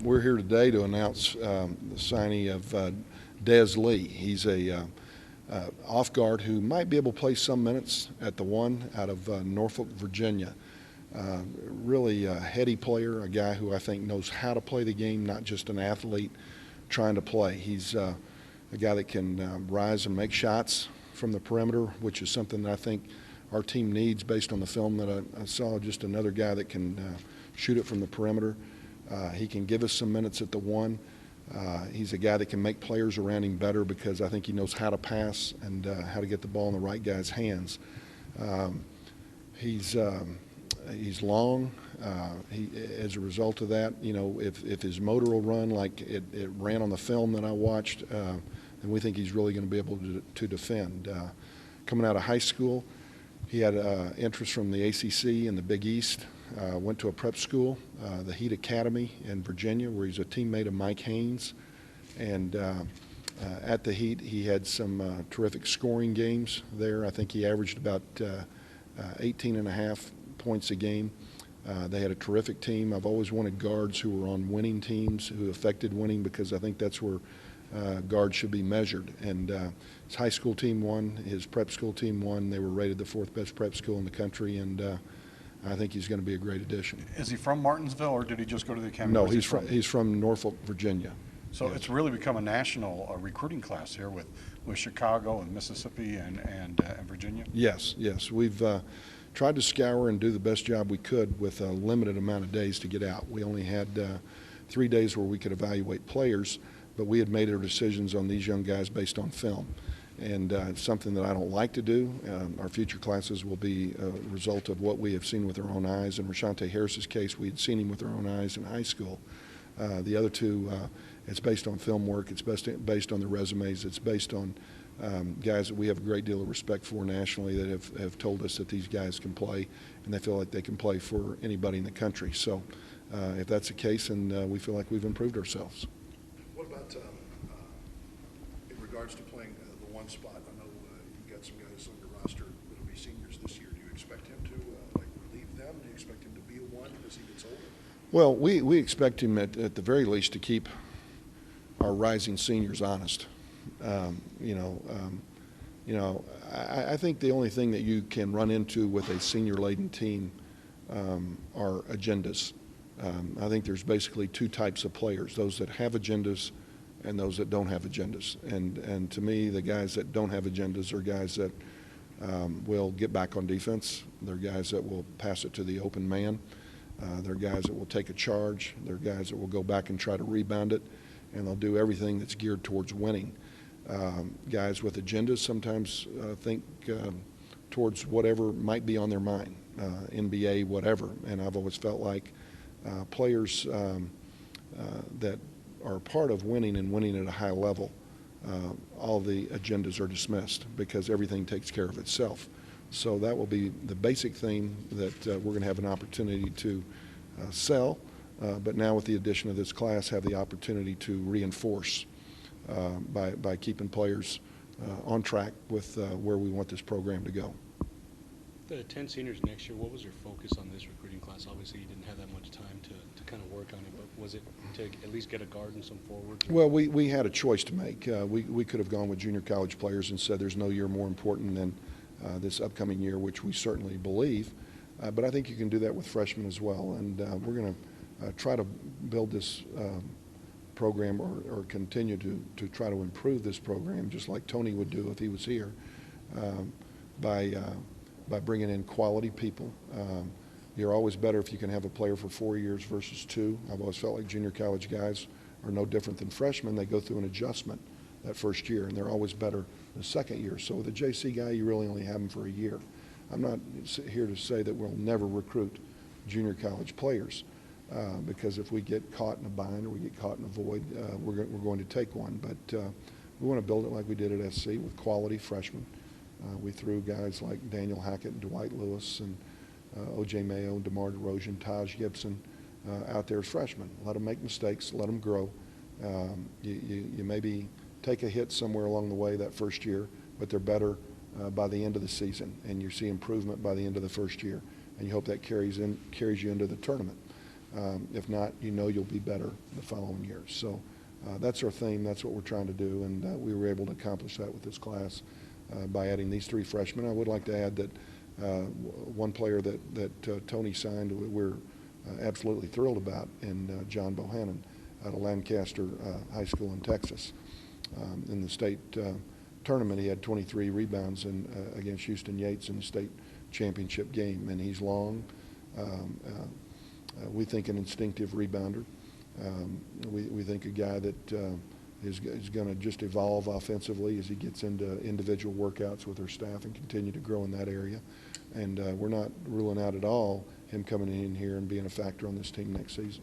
We're here today to announce the signing of Dez Lee. He's a off guard who might be able to play some minutes at the one out of Norfolk, Virginia. Really a heady player, a guy who I think knows how to play the game, not just an athlete trying to play. He's a guy that can rise and make shots from the perimeter, which is something that I think our team needs based on the film that I saw. Just another guy that can shoot it from the perimeter. He can give us some minutes at the one. He's a guy that can make players around him better because I think he knows how to pass and how to get the ball in the right guy's hands. He's long. As a result of that, you know, if his motor will run like it ran on the film that I watched, then we think he's really going to be able to defend. Coming out of high school, he had interest from the ACC and the Big East. Went to a prep school, the Heat Academy in Virginia, where he's a teammate of Mike Haynes. And at the Heat, he had some terrific scoring games there. I think he averaged about 18.5 points a game. They had a terrific team. I've always wanted guards who were on winning teams, who affected winning, because I think that's where guards should be measured. And his high school team won, his prep school team won. They were rated the 4th best prep school in the country, and I think he's going to be a great addition. Is he from Martinsville, or did he just go to the academy? No, he's from Norfolk, Virginia. So yes. It's really become a national recruiting class here with Chicago and Mississippi and Virginia? Yes. We've tried to scour and do the best job we could with a limited amount of days to get out. We only had 3 days where we could evaluate players, but we had made our decisions on these young guys based on film. And it's something that I don't like to do. Our future classes will be a result of what we have seen with our own eyes. In Rashante Harris's case, we had seen him with our own eyes in high school. The other two, it's based on film work. It's based on the resumes. It's based on guys that we have a great deal of respect for nationally that have told us that these guys can play, and they feel like they can play for anybody in the country. So if that's the case, and we feel like we've improved ourselves. What about in regards to playing the one spot? I know you've got some guys on your roster that will be seniors this year. Do you expect him to relieve them? Do you expect him to be a one as he gets older? Well, we expect him at the very least to keep our rising seniors honest. I think the only thing that you can run into with a senior-laden team are agendas. I think there's basically two types of players: those that have agendas and those that don't have agendas. And to me, the guys that don't have agendas are guys that will get back on defense. They're guys that will pass it to the open man. They're guys that will take a charge. They're guys that will go back and try to rebound it, and they'll do everything that's geared towards winning. Guys with agendas sometimes think towards whatever might be on their mind, NBA, whatever. And I've always felt like players that are part of winning and winning at a high level, all the agendas are dismissed because everything takes care of itself. So that will be the basic thing that we're going to have an opportunity to sell, but now with the addition of this class, have the opportunity to reinforce by keeping players on track with where we want this program to go. The 10 seniors next year, what was your focus on this recruiting class? Obviously, you didn't have that much time to kind of work on it, but was it to at least get a guard and some forwards? Well, we had a choice to make. We could have gone with junior college players and said there's no year more important than this upcoming year, which we certainly believe. But I think you can do that with freshmen as well. And we're going to try to build this program or continue to try to improve this program, just like Tony would do if he was here, by bringing in quality people. You're always better if you can have a player for 4 years versus 2. I've always felt like junior college guys are no different than freshmen. They go through an adjustment that first year, and they're always better the second year. So with a JC guy, you really only have him for a year. I'm not here to say that we'll never recruit junior college players, because if we get caught in a bind or we get caught in a void, we're going to take one. But we want to build it like we did at SC with quality freshmen. We threw guys like Daniel Hackett and Dwight Lewis and O.J. Mayo, DeMar DeRozan, Taj Gibson out there as freshmen. Let them make mistakes, let them grow. You maybe take a hit somewhere along the way that first year, but they're better by the end of the season, and you see improvement by the end of the first year, and you hope that carries you into the tournament. If not, you know you'll be better the following year. So that's our theme. That's what we're trying to do, and we were able to accomplish that with this class by adding these 3 freshmen. I would like to add that one player that Tony signed, we're absolutely thrilled about, and John Bohanan out of Lancaster High School in Texas. In the state tournament, he had 23 rebounds against Houston Yates in the state championship game, and he's long. We think an instinctive rebounder. We think a guy that is going to just evolve offensively as he gets into individual workouts with our staff and continue to grow in that area. And we're not ruling out at all him coming in here and being a factor on this team next season.